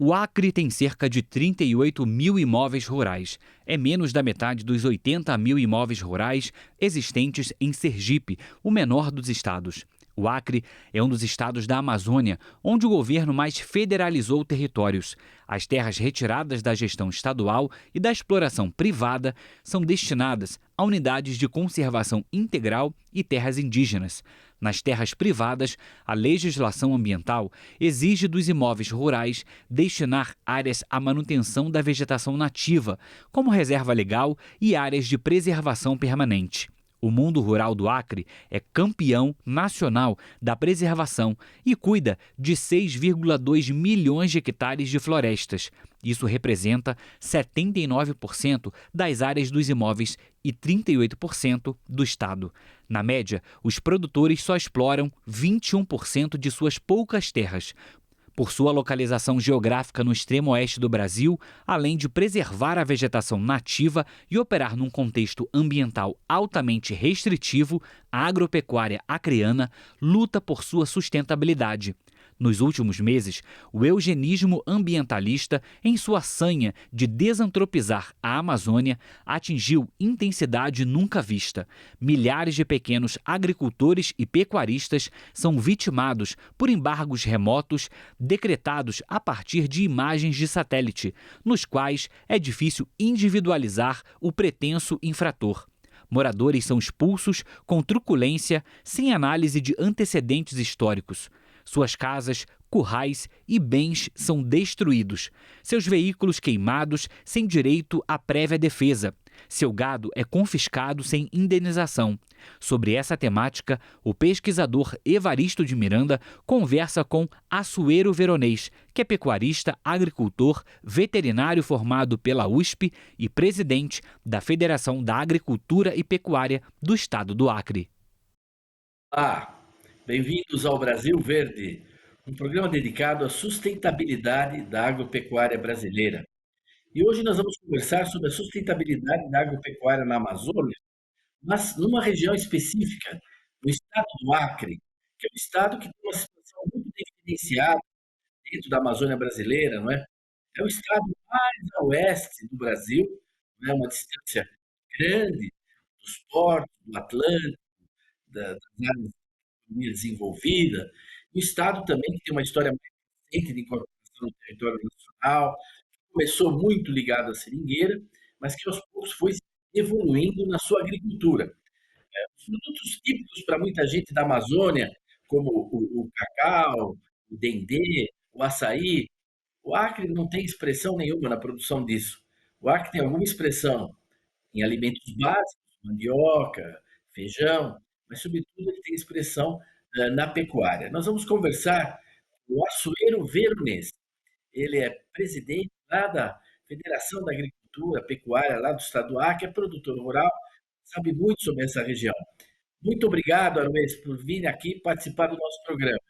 O Acre tem cerca de 38 mil imóveis rurais. É menos da metade dos 80 mil imóveis rurais existentes em Sergipe, o menor dos estados. O Acre é um dos estados da Amazônia onde o governo mais federalizou territórios. As terras retiradas da gestão estadual e da exploração privada são destinadas a unidades de conservação integral e terras indígenas. Nas terras privadas, a legislação ambiental exige dos imóveis rurais destinar áreas à manutenção da vegetação nativa, como reserva legal e áreas de preservação permanente. O mundo rural do Acre é campeão nacional da preservação e cuida de 6,2 milhões de hectares de florestas. Isso representa 79% das áreas dos imóveis e 38% do estado. Na média, os produtores só exploram 21% de suas poucas terras. Por sua localização geográfica no extremo oeste do Brasil, além de preservar a vegetação nativa e operar num contexto ambiental altamente restritivo, a agropecuária acreana luta por sua sustentabilidade. Nos últimos meses, o eugenismo ambientalista, em sua sanha de desantropizar a Amazônia, atingiu intensidade nunca vista. Milhares de pequenos agricultores e pecuaristas são vitimados por embargos remotos decretados a partir de imagens de satélite, nos quais é difícil individualizar o pretenso infrator. Moradores são expulsos com truculência, sem análise de antecedentes históricos. Suas casas, currais e bens são destruídos. Seus veículos queimados sem direito à prévia defesa. Seu gado é confiscado sem indenização. Sobre essa temática, o pesquisador Evaristo de Miranda conversa com Assuero Veronês, que é pecuarista, agricultor, veterinário formado pela USP e presidente da Federação da Agricultura e Pecuária do Estado do Acre. Bem-vindos ao Brasil Verde, um programa dedicado à sustentabilidade da agropecuária brasileira. E hoje nós vamos conversar sobre a sustentabilidade da agropecuária na Amazônia, mas numa região específica, no estado do Acre, que é um estado que tem uma situação muito diferenciada dentro da Amazônia brasileira, não é? É o estado mais a oeste do Brasil, não é? Uma distância grande dos portos, do Atlântico, das áreas desenvolvida, o Estado também que tem uma história mais recente de incorporação no território nacional, que começou muito ligado à seringueira, mas que aos poucos foi evoluindo na sua agricultura. Os produtos típicos para muita gente da Amazônia, como o cacau, o dendê, o açaí, o Acre não tem expressão nenhuma na produção disso. O Acre tem alguma expressão em alimentos básicos, mandioca, feijão, mas, sobretudo, ele tem expressão na pecuária. Nós vamos conversar com o Assuero Veronês. Ele é presidente lá da Federação da Agricultura Pecuária, lá do estado do Acre, é produtor rural, sabe muito sobre essa região. Muito obrigado, Aruês, por vir aqui participar do nosso programa.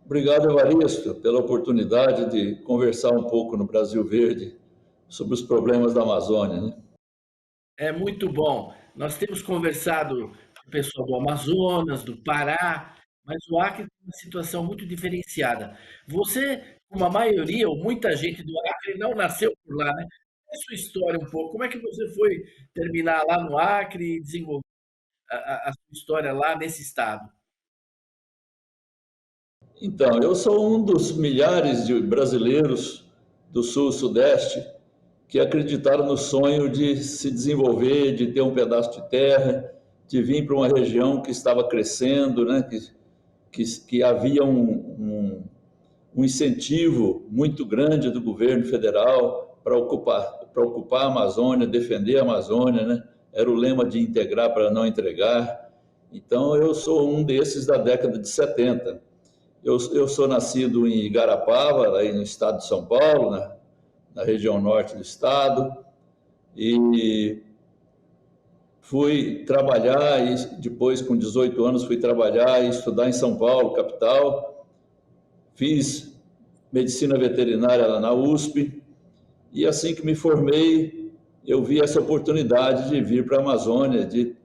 Obrigado, Evaristo, pela oportunidade de conversar um pouco no Brasil Verde sobre os problemas da Amazônia, né? É muito bom. Nós temos conversado com o pessoal do Amazonas, do Pará, mas o Acre tem uma situação muito diferenciada. Você, como a maioria ou muita gente do Acre, não nasceu por lá, né? Conta a sua história um pouco. Como é que você foi terminar lá no Acre e desenvolver a sua história lá nesse estado? Então, eu sou um dos milhares de brasileiros do Sul-Sudeste que acreditaram no sonho de se desenvolver, de ter um pedaço de terra, de vir para uma região que estava crescendo, né? que havia um incentivo muito grande do governo federal para ocupar a Amazônia, defender a Amazônia, né? Era o lema de integrar para não entregar. Então, eu sou um desses da década de 70. Eu sou nascido em Igarapava, aí no estado de São Paulo, na região norte do estado, e fui trabalhar, e depois, com 18 anos, fui trabalhar e estudar em São Paulo, capital. Fiz medicina veterinária lá na USP, e assim que me formei, eu vi essa oportunidade de vir para a Amazônia, de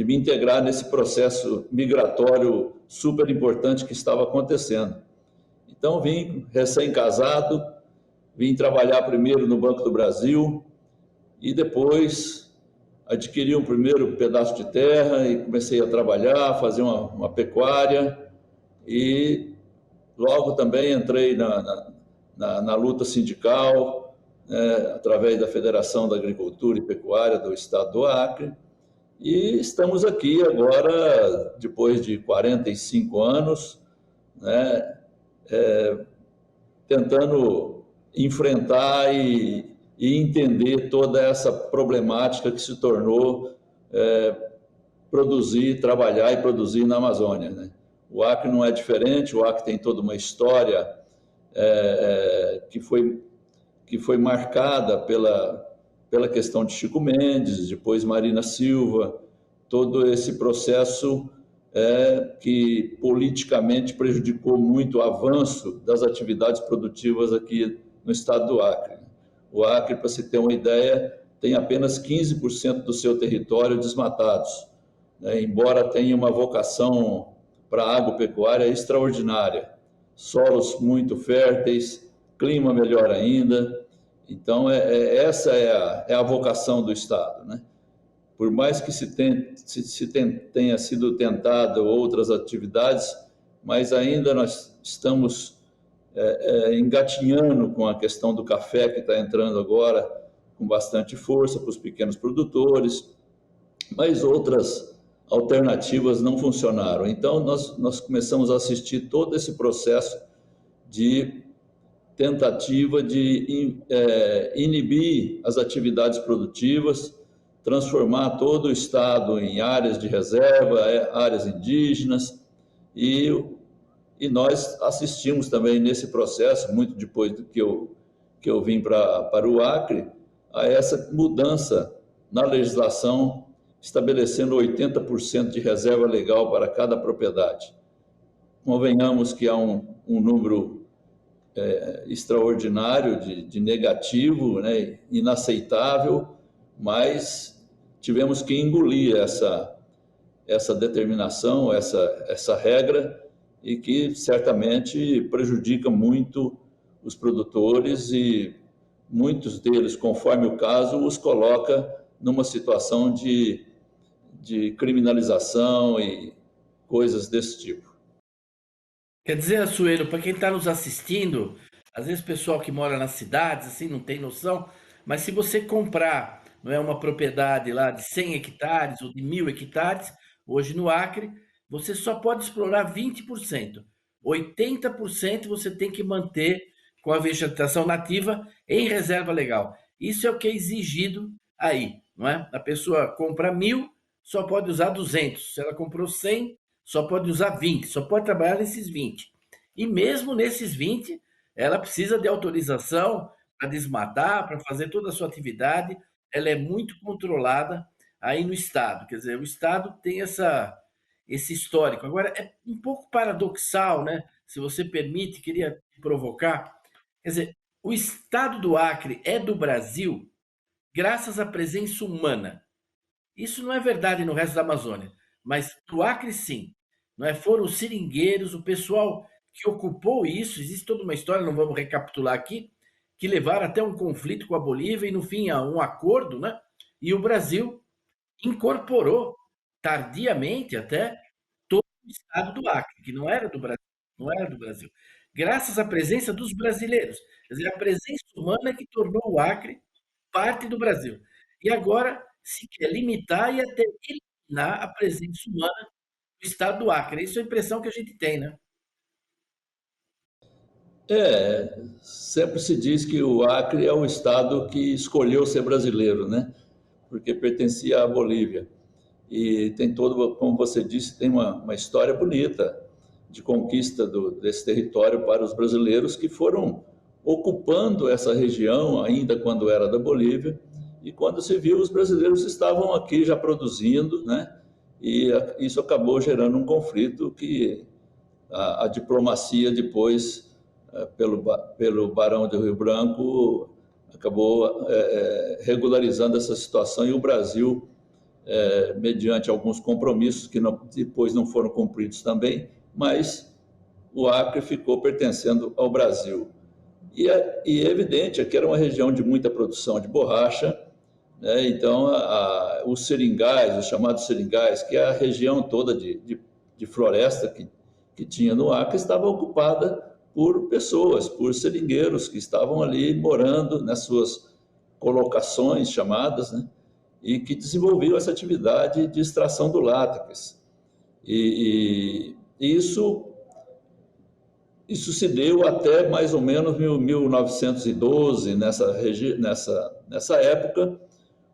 me integrar nesse processo migratório super importante que estava acontecendo. Então, vim recém-casado, vim trabalhar primeiro no Banco do Brasil e depois adquiri um primeiro pedaço de terra e comecei a trabalhar, fazer uma pecuária e logo também entrei na luta sindical, né, através da Federação da Agricultura e Pecuária do Estado do Acre. E estamos aqui agora, depois de 45 anos, né, tentando enfrentar e entender toda essa problemática que se tornou trabalhar e produzir na Amazônia, né? O Acre não é diferente, o Acre tem toda uma história que foi marcada pela questão de Chico Mendes, depois Marina Silva, todo esse processo que politicamente prejudicou muito o avanço das atividades produtivas aqui no estado do Acre. O Acre, para se ter uma ideia, tem apenas 15% do seu território desmatados, né? Embora tenha uma vocação para a agropecuária extraordinária, solos muito férteis, clima melhor ainda. Então, essa é a vocação do Estado, né? Por mais que tenha sido tentado outras atividades, mas ainda nós estamos engatinhando com a questão do café, que está entrando agora com bastante força para os pequenos produtores, mas outras alternativas não funcionaram. Então, nós começamos a assistir todo esse processo de tentativa de inibir as atividades produtivas, transformar todo o estado em áreas de reserva, áreas indígenas, e nós assistimos também nesse processo, muito depois do que eu vim para o Acre, a essa mudança na legislação, estabelecendo 80% de reserva legal para cada propriedade. Convenhamos que há um número extraordinário de negativo, né, inaceitável, mas tivemos que engolir essa determinação, essa regra, e que certamente prejudica muito os produtores e muitos deles, conforme o caso, os coloca numa situação de criminalização e coisas desse tipo. Quer dizer, Assuero, para quem está nos assistindo, às vezes o pessoal que mora nas cidades assim não tem noção, mas se você comprar, não é, uma propriedade lá de 100 hectares ou de 1.000 hectares, hoje no Acre, você só pode explorar 20%. 80% você tem que manter com a vegetação nativa em reserva legal. Isso é o que é exigido aí, não é? A pessoa compra 1.000, só pode usar 200. Se ela comprou 100, só pode usar 20, só pode trabalhar nesses 20. E mesmo nesses 20, ela precisa de autorização para desmatar, para fazer toda a sua atividade. Ela é muito controlada aí no Estado. Quer dizer, o Estado tem esse histórico. Agora, é um pouco paradoxal, né? Se você permite, queria provocar. Quer dizer, o Estado do Acre é do Brasil graças à presença humana. Isso não é verdade no resto da Amazônia, mas no Acre sim. Não é? Foram os seringueiros, o pessoal que ocupou isso, existe toda uma história, não vamos recapitular aqui, que levaram até um conflito com a Bolívia e no fim a um acordo, né? E o Brasil incorporou tardiamente até todo o estado do Acre, que não era do Brasil, não era do Brasil. Graças à presença dos brasileiros. Quer dizer, a presença humana que tornou o Acre parte do Brasil. E agora se quer limitar e até eliminar a presença humana do estado do Acre. Isso é a impressão que a gente tem, né? Sempre se diz que o Acre é o estado que escolheu ser brasileiro, né? Porque pertencia à Bolívia. E tem todo, como você disse, tem uma história bonita de conquista desse território para os brasileiros que foram ocupando essa região ainda quando era da Bolívia, e quando se viu, os brasileiros estavam aqui já produzindo, né? E isso acabou gerando um conflito que a diplomacia depois, pelo Barão do Rio Branco, acabou regularizando essa situação, e o Brasil, mediante alguns compromissos que depois não foram cumpridos também, mas o Acre ficou pertencendo ao Brasil. E é evidente que era uma região de muita produção de borracha, né? Então, os seringais, os chamados seringais, que é a região toda de floresta que tinha no Acre, estava ocupada por pessoas, por seringueiros que estavam ali morando nas suas colocações chamadas, né? E que desenvolviam essa atividade de extração do látex. E isso se deu até mais ou menos 1912, nessa época,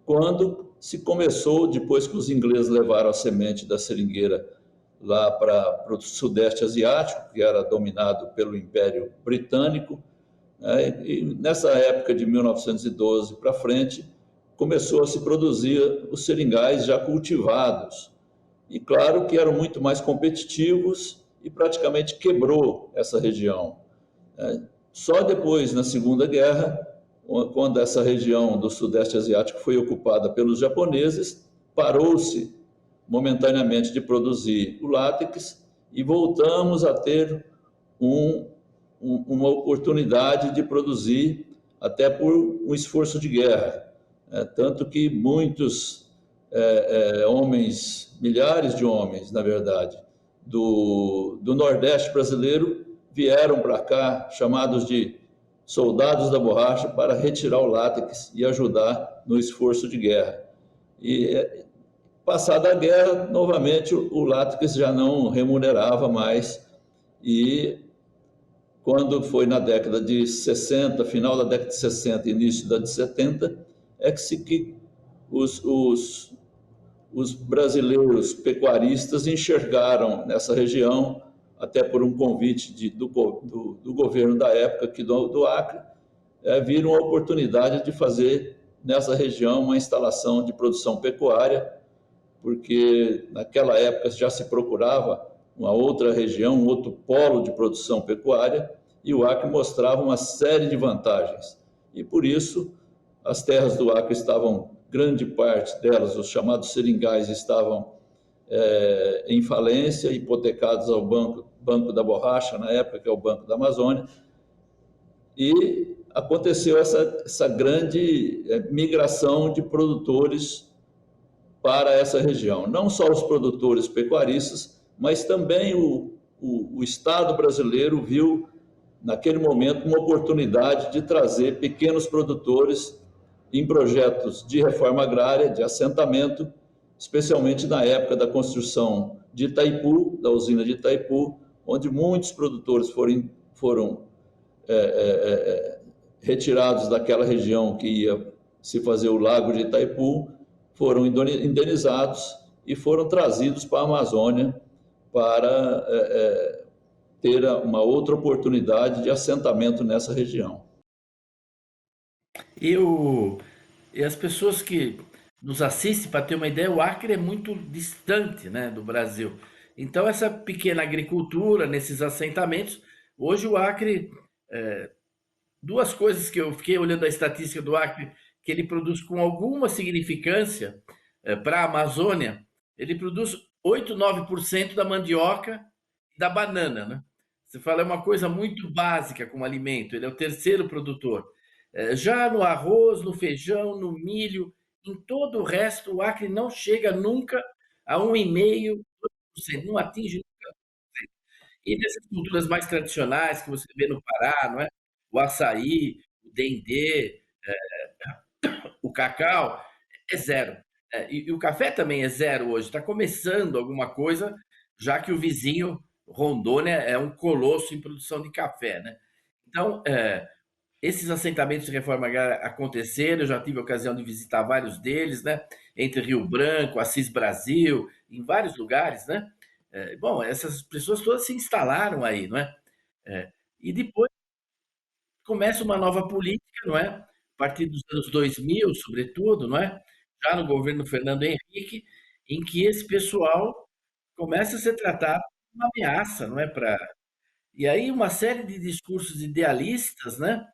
quando se começou, depois que os ingleses levaram a semente da seringueira lá para o Sudeste Asiático, que era dominado pelo Império Britânico, né? E nessa época de 1912 para frente, começou a se produzir os seringais já cultivados. E claro que eram muito mais competitivos e praticamente quebrou essa região. Só depois, na Segunda Guerra, quando essa região do Sudeste Asiático foi ocupada pelos japoneses, parou-se momentaneamente de produzir o látex e voltamos a ter uma oportunidade de produzir até por um esforço de guerra. Tanto que muitos homens, milhares de homens, na verdade, do Nordeste brasileiro vieram para cá, chamados de soldados da borracha, para retirar o látex e ajudar no esforço de guerra. E, passada a guerra, novamente o látex já não remunerava mais, e quando foi na década de 60, final da década de 60, início da de 70, é que os brasileiros pecuaristas enxergaram nessa região, até por um convite do governo da época aqui do Acre, viram a oportunidade de fazer nessa região uma instalação de produção pecuária, porque naquela época já se procurava uma outra região, um outro polo de produção pecuária, e o Acre mostrava uma série de vantagens. E por isso as terras do Acre estavam, grande parte delas, os chamados seringais, estavam em falência, hipotecados ao Banco da Borracha, na época, que é o Banco da Amazônia, e aconteceu essa grande migração de produtores para essa região. Não só os produtores pecuaristas, mas também o Estado brasileiro viu, naquele momento, uma oportunidade de trazer pequenos produtores em projetos de reforma agrária, de assentamento, especialmente na época da construção de Itaipu, da usina de Itaipu, onde muitos produtores foram retirados daquela região que ia se fazer o lago de Itaipu, foram indenizados e foram trazidos para a Amazônia para ter uma outra oportunidade de assentamento nessa região. E as pessoas que nos assistem, para ter uma ideia, o Acre é muito distante, né, do Brasil. Então, essa pequena agricultura nesses assentamentos, hoje o Acre, duas coisas que eu fiquei olhando a estatística do Acre, que ele produz com alguma significância para a Amazônia, ele produz 8, 9% da mandioca e da banana, né? Você fala, é uma coisa muito básica como alimento, ele é o terceiro produtor. Já no arroz, no feijão, no milho, em todo o resto, o Acre não chega nunca a 1,5%, 2%, não atinge nunca. E nessas culturas mais tradicionais que você vê no Pará, não é? O açaí, o dendê, o cacau, é zero. E o café também é zero hoje. Está começando alguma coisa, já que o vizinho Rondônia é um colosso em produção de café, né? Então, esses assentamentos de reforma agrária aconteceram, eu já tive a ocasião de visitar vários deles, né? Entre Rio Branco, Assis Brasil, em vários lugares, né? Bom, essas pessoas todas se instalaram aí, não é? E depois começa uma nova política, não é? A partir dos anos 2000, sobretudo, não é? Já no governo Fernando Henrique, em que esse pessoal começa a ser tratado como uma ameaça, não é? E aí uma série de discursos idealistas, né?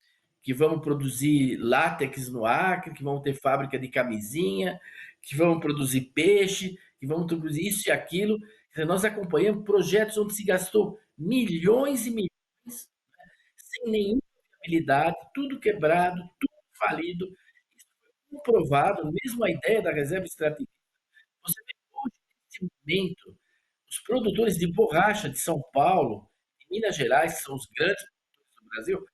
Que vão produzir látex no Acre, que vão ter fábrica de camisinha, que vão produzir peixe, que vão produzir isso e aquilo. Nós acompanhamos projetos onde se gastou milhões e milhões, sem nenhuma viabilidade, tudo quebrado, tudo falido. Isso foi comprovado, mesmo a ideia da reserva extrativista. Você vê hoje, nesse momento, os produtores de borracha de São Paulo, de Minas Gerais, que são os grandes produtores do Brasil,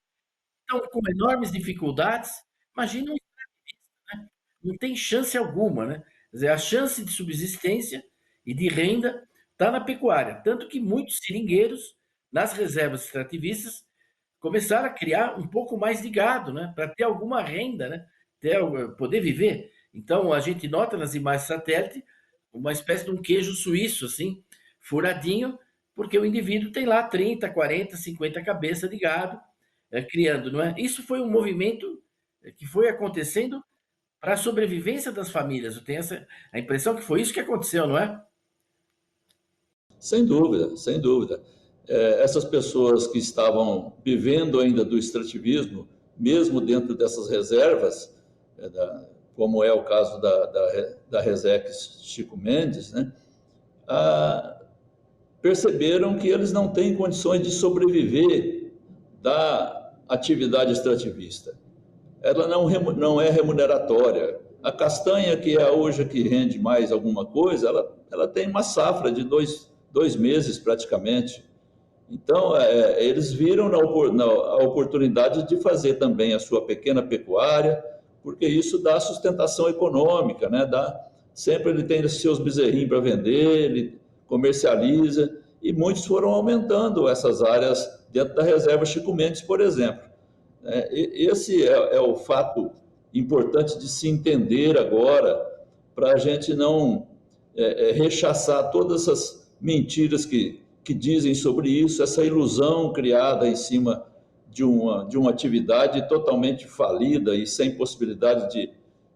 estão com enormes dificuldades. Imagina um extrativista, né? Não tem chance alguma, né? Quer dizer, a chance de subsistência e de renda está na pecuária. Tanto que muitos seringueiros, nas reservas extrativistas, começaram a criar um pouco mais de gado, né? Para ter alguma renda, né? Poder viver. Então, a gente nota nas imagens satélite uma espécie de um queijo suíço, assim, furadinho, porque o indivíduo tem lá 30, 40, 50 cabeças de gado criando, não é? Isso foi um movimento que foi acontecendo para a sobrevivência das famílias. Eu tenho a impressão que foi isso que aconteceu, não é? Sem dúvida, sem dúvida. Essas pessoas que estavam vivendo ainda do extrativismo, mesmo dentro dessas reservas, como é o caso da Resex Chico Mendes, né, perceberam que eles não têm condições de sobreviver da atividade extrativista. Ela não é remuneratória. A castanha, que é hoje a que rende mais alguma coisa, ela tem uma safra de dois meses praticamente. Então, eles viram a oportunidade de fazer também a sua pequena pecuária, porque isso dá sustentação econômica, né? Sempre ele tem os seus bezerrinhos para vender, ele comercializa, e muitos foram aumentando essas áreas dentro da reserva Chico Mendes, por exemplo. Esse é o fato importante de se entender agora, para a gente não rechaçar todas essas mentiras que dizem sobre isso, essa ilusão criada em cima de uma atividade totalmente falida e sem possibilidade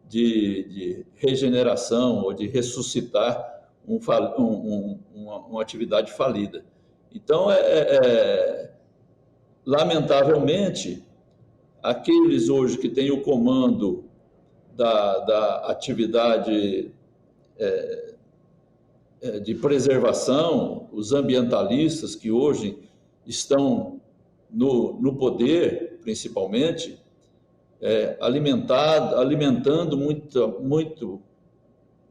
de regeneração ou de ressuscitar uma atividade falida. Então, lamentavelmente, aqueles hoje que têm o comando da atividade de preservação, os ambientalistas que hoje estão no poder, principalmente, alimentando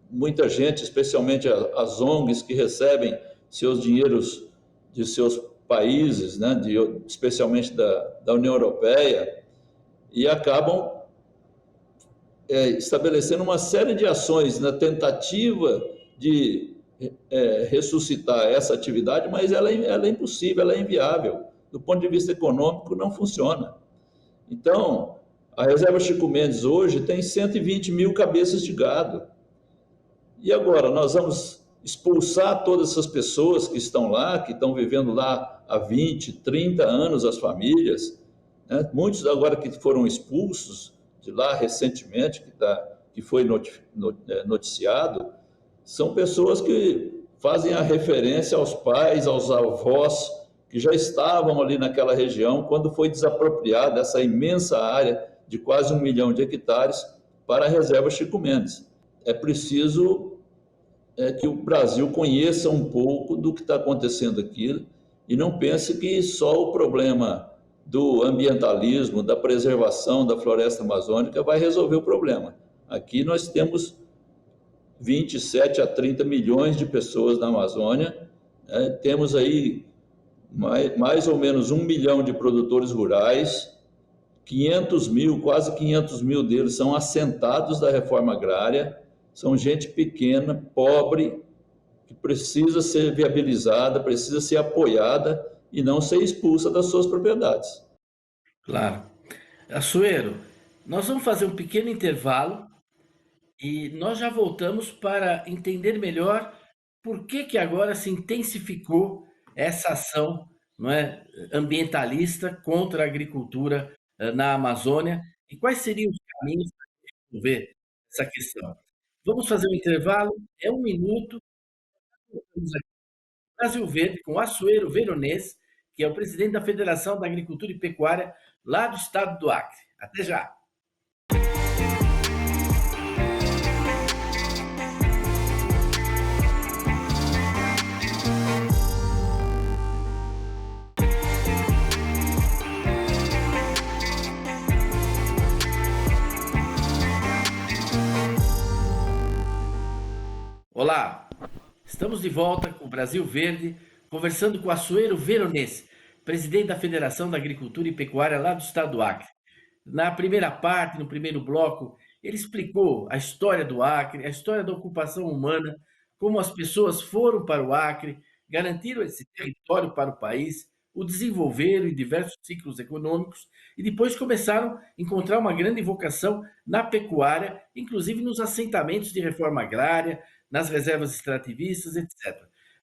muita gente, especialmente as ONGs que recebem seus dinheiros de seus países, né, especialmente da União Europeia, e acabam estabelecendo uma série de ações na tentativa de ressuscitar essa atividade, mas ela é impossível, ela é inviável. Do ponto de vista econômico, não funciona. Então, a reserva Chico Mendes hoje tem 120 mil cabeças de gado. E agora, nós vamos expulsar todas essas pessoas que estão lá, que estão vivendo lá há 20, 30 anos, as famílias, né? Muitos agora que foram expulsos de lá recentemente, que foi noticiado, são pessoas que fazem a referência aos pais, aos avós, que já estavam ali naquela região quando foi desapropriada essa imensa área de quase 1 milhão de hectares para a reserva Chico Mendes. É preciso que o Brasil conheça um pouco do que está acontecendo aqui e não pense que só o problema do ambientalismo, da preservação da floresta amazônica vai resolver o problema. Aqui nós temos 27 a 30 milhões de pessoas na Amazônia, temos aí mais ou menos 1 milhão de produtores rurais, 500 mil, quase 500 mil deles são assentados da reforma agrária, são gente pequena, pobre, que precisa ser viabilizada, precisa ser apoiada e não ser expulsa das suas propriedades. Claro. Açoeiro, nós vamos fazer um pequeno intervalo e nós já voltamos para entender melhor por que agora se intensificou essa ação, não é, ambientalista contra a agricultura na Amazônia e quais seriam os caminhos para resolver essa questão. Vamos fazer um intervalo, é 1 minuto. Estamos aqui no Brasil Verde com Açoeiro Veronês, que é o presidente da Federação da Agricultura e Pecuária lá do estado do Acre. Até já! Olá, estamos de volta com o Brasil Verde, conversando com Assuero Veronese, presidente da Federação da Agricultura e Pecuária lá do estado do Acre. Na primeira parte, no primeiro bloco, ele explicou a história do Acre, a história da ocupação humana, como as pessoas foram para o Acre, garantiram esse território para o país, o desenvolveram em diversos ciclos econômicos e depois começaram a encontrar uma grande vocação na pecuária, inclusive nos assentamentos de reforma agrária, nas reservas extrativistas, etc.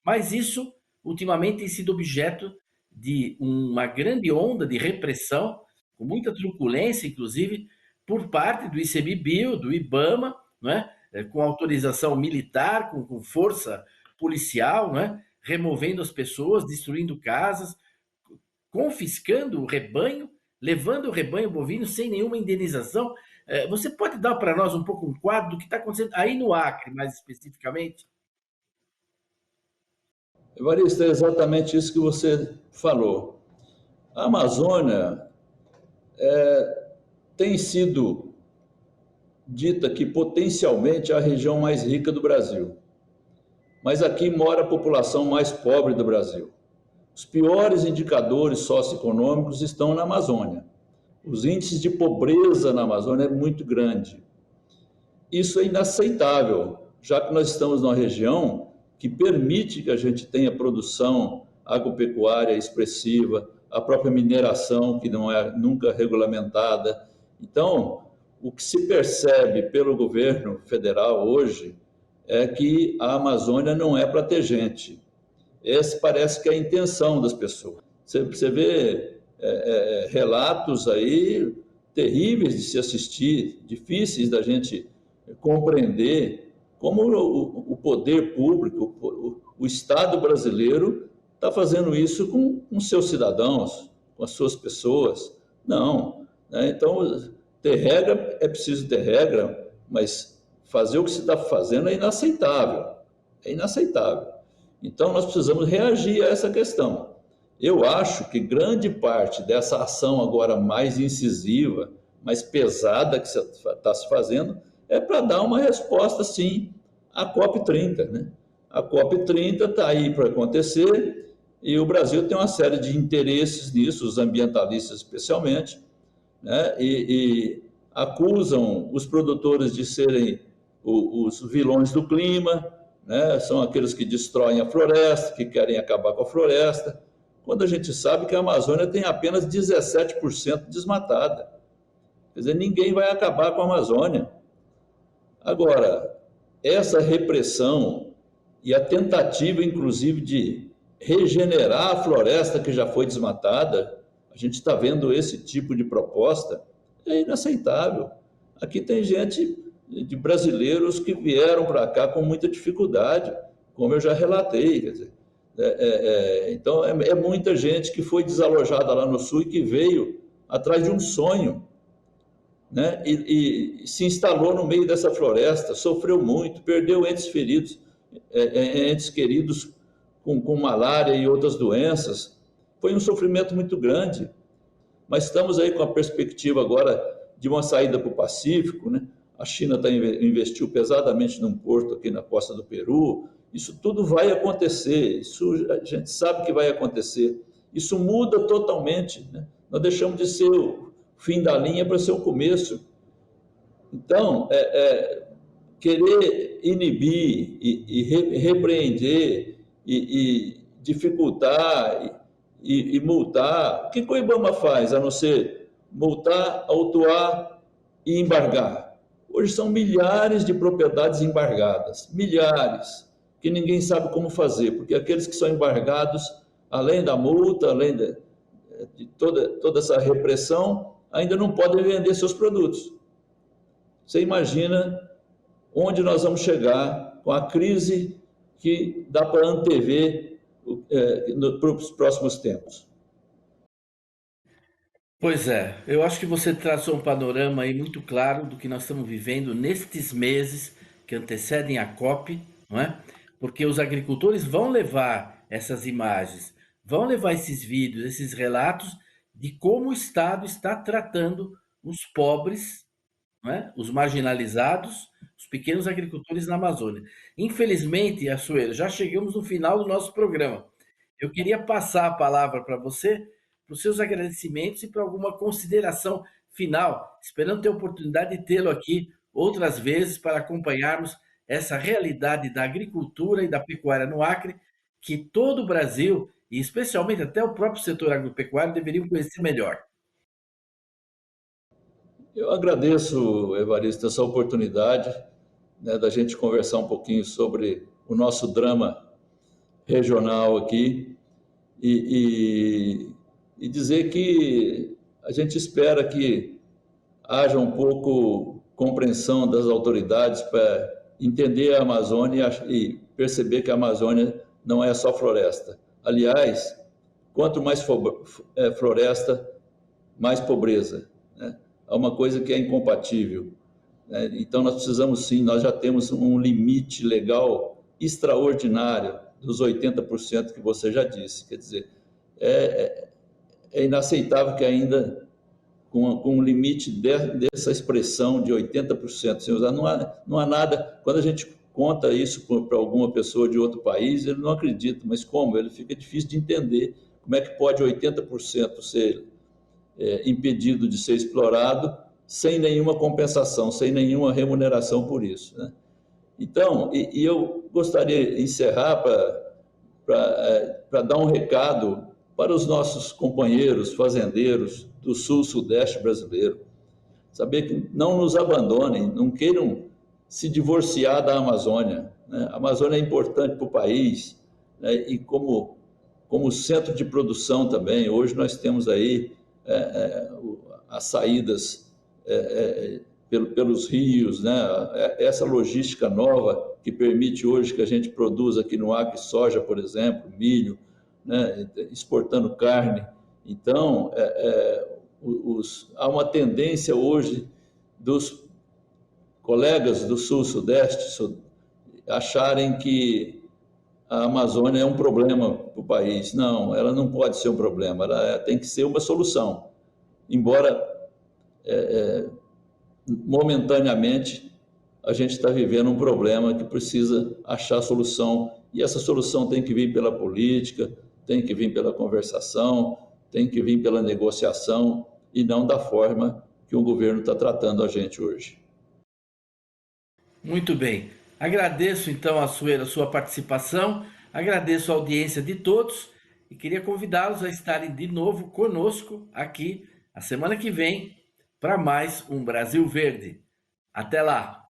Mas isso, ultimamente, tem sido objeto de uma grande onda de repressão, com muita truculência, inclusive, por parte do ICMBio, do IBAMA, não é? Com autorização militar, com força policial, não é? Removendo as pessoas, destruindo casas, confiscando o rebanho, levando o rebanho bovino sem nenhuma indenização. Você pode dar para nós um pouco um quadro do que está acontecendo aí no Acre, mais especificamente? Evaristo, é exatamente isso que você falou. A Amazônia tem sido dita que potencialmente é a região mais rica do Brasil. Mas aqui mora a população mais pobre do Brasil. Os piores indicadores socioeconômicos estão na Amazônia. Os índices de pobreza na Amazônia é muito grande. Isso é inaceitável, já que nós estamos numa região que permite que a gente tenha produção agropecuária expressiva, a própria mineração, que não é nunca regulamentada. Então, o que se percebe pelo governo federal hoje é que a Amazônia não é para ter gente. Essa parece que é a intenção das pessoas. Você vê relatos aí terríveis de se assistir, difíceis da gente compreender como o poder público, o Estado brasileiro está fazendo isso com seus cidadãos, com as suas pessoas. Não, né? Então, ter regra é preciso ter regra, mas fazer o que se está fazendo é inaceitável. É inaceitável. Então, nós precisamos reagir a essa questão. Eu acho que grande parte dessa ação agora mais incisiva, mais pesada que está se fazendo, é para dar uma resposta, sim, à COP30, né? A COP30 está aí para acontecer e o Brasil tem uma série de interesses nisso, os ambientalistas especialmente, né? E acusam os produtores de serem os vilões do clima, né? São aqueles que destroem a floresta, que querem acabar com a floresta, quando a gente sabe que a Amazônia tem apenas 17% desmatada. Quer dizer, ninguém vai acabar com a Amazônia. Agora, essa repressão e a tentativa, inclusive, de regenerar a floresta que já foi desmatada, a gente está vendo esse tipo de proposta, é inaceitável. Aqui tem gente de brasileiros que vieram para cá com muita dificuldade, como eu já relatei. Quer dizer, então, é muita gente que foi desalojada lá no sul e que veio atrás de um sonho, né? E se instalou no meio dessa floresta, sofreu muito, perdeu entes feridos, entes queridos com malária e outras doenças. Foi um sofrimento muito grande, mas estamos aí com a perspectiva agora de uma saída para o Pacífico, né? A China investiu pesadamente num porto aqui na costa do Peru. Isso tudo vai acontecer, isso a gente sabe que vai acontecer. Isso muda totalmente, né? Nós deixamos de ser o fim da linha para ser o começo. Então, querer inibir e repreender e dificultar e multar, o que o IBAMA faz, a não ser multar, autuar e embargar? Hoje são milhares de propriedades embargadas, milhares, que ninguém sabe como fazer, porque aqueles que são embargados, além da multa, além de toda essa repressão, ainda não podem vender seus produtos. Você imagina onde nós vamos chegar com a crise que dá para antever para os próximos tempos. Pois é, eu acho que você traçou um panorama aí muito claro do que nós estamos vivendo nestes meses que antecedem a COP, não é? Porque os agricultores vão levar essas imagens, vão levar esses vídeos, esses relatos de como o Estado está tratando os pobres, não é? Os marginalizados, os pequenos agricultores na Amazônia. Infelizmente, Assuero, já chegamos no final do nosso programa. Eu queria passar a palavra para você, para os seus agradecimentos e para alguma consideração final, esperando ter a oportunidade de tê-lo aqui outras vezes para acompanharmos essa realidade da agricultura e da pecuária no Acre, que todo o Brasil, e especialmente até o próprio setor agropecuário, deveriam conhecer melhor. Eu agradeço, Evaristo, essa oportunidade, né, da gente conversar um pouquinho sobre o nosso drama regional aqui e dizer que a gente espera que haja um pouco compreensão das autoridades para entender a Amazônia e perceber que a Amazônia não é só floresta. Aliás, quanto mais floresta, mais pobreza, né? É uma coisa que é incompatível, né? Então nós precisamos sim, nós já temos um limite legal extraordinário dos 80% que você já disse. Quer dizer, é inaceitável que ainda com um limite dessa expressão de 80%, sem usar, não há nada. Quando a gente conta isso para alguma pessoa de outro país, ele não acredita, mas como? Ele fica difícil de entender como é que pode 80% ser impedido de ser explorado sem nenhuma compensação, sem nenhuma remuneração por isso, né? Então, eu gostaria de encerrar para dar um recado para os nossos companheiros fazendeiros do sul-sudeste brasileiro. Saber que não nos abandonem, não queiram se divorciar da Amazônia, né? A Amazônia é importante para o país, né? E como centro de produção também. Hoje nós temos aí as saídas pelos rios, né? Essa logística nova que permite hoje que a gente produza aqui no Acre soja, por exemplo, milho, né? Exportando carne. Então, há uma tendência hoje dos colegas do Sul-Sudeste acharem que a Amazônia é um problema para o país. Não, ela não pode ser um problema, ela tem que ser uma solução. Embora, momentaneamente, a gente está vivendo um problema que precisa achar solução, e essa solução tem que vir pela política, tem que vir pela conversação, tem que vir pela negociação, e não da forma que o governo está tratando a gente hoje. Muito bem. Agradeço então a sua participação, agradeço a audiência de todos e queria convidá-los a estarem de novo conosco aqui a semana que vem para mais um Brasil Verde. Até lá!